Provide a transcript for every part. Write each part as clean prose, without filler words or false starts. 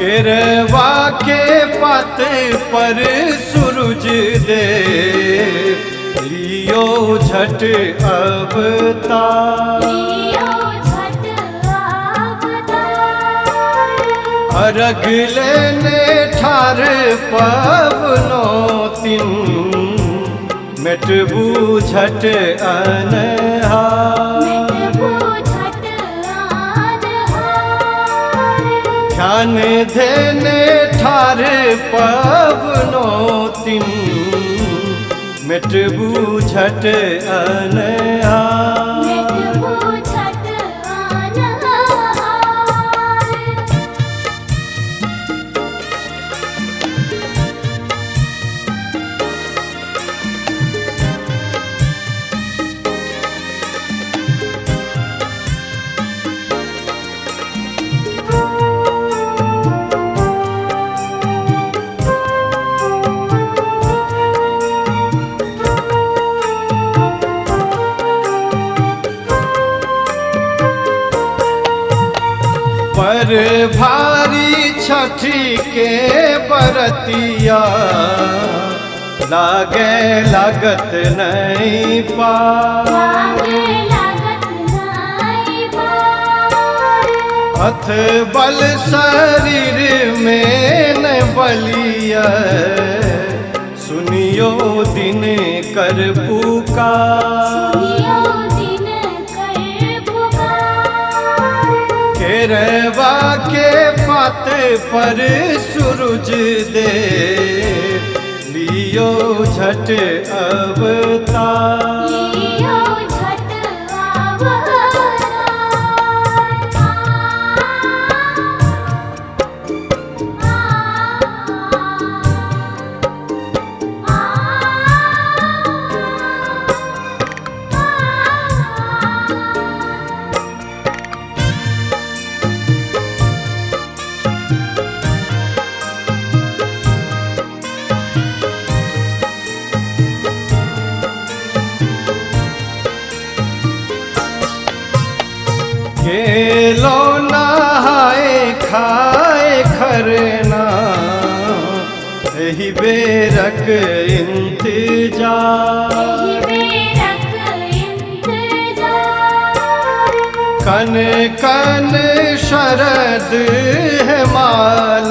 केरवा के पत पर सूरज दे लियो झट अवतार। अर्घ लेने ठार पवनो तिन मिटबू झट अनहार। ध्यान देने ठार पवनो तिन मिटबू झट अनहार। पर भारी छठी के बरतिया लागे लागत नहीं पार। अथ बल शरीर में न बलिया सुनियो दिन कर पुकार। केरवा के पत पर सूरज दे लियो झट अवतार। गेलो नहाए खाए खरना यही बेरक इंतजार। कन कन शरद है माल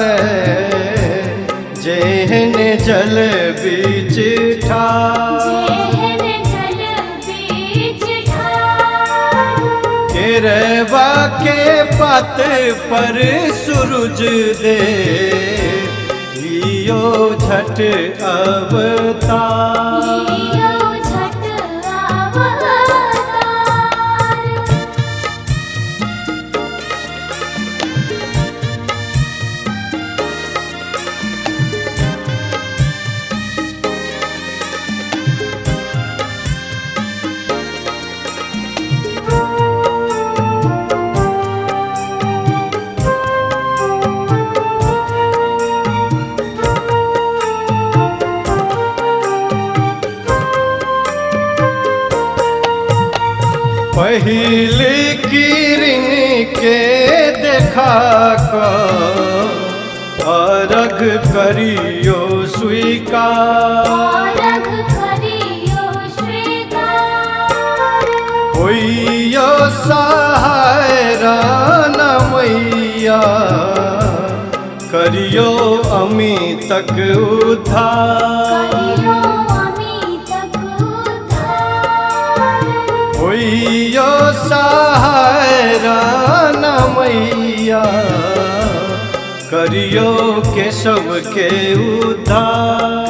जेहन जल बीच ठार। केरवा के पत पर सूरज दे लियो झट अवतार। पहली किरण के देखा को अर्घ करियो स्वीकार। होइयो सहाय रान मैया करियो अमी तक उद्धार। होइयो सहाय रान मैया करियो केशव के उद्धार।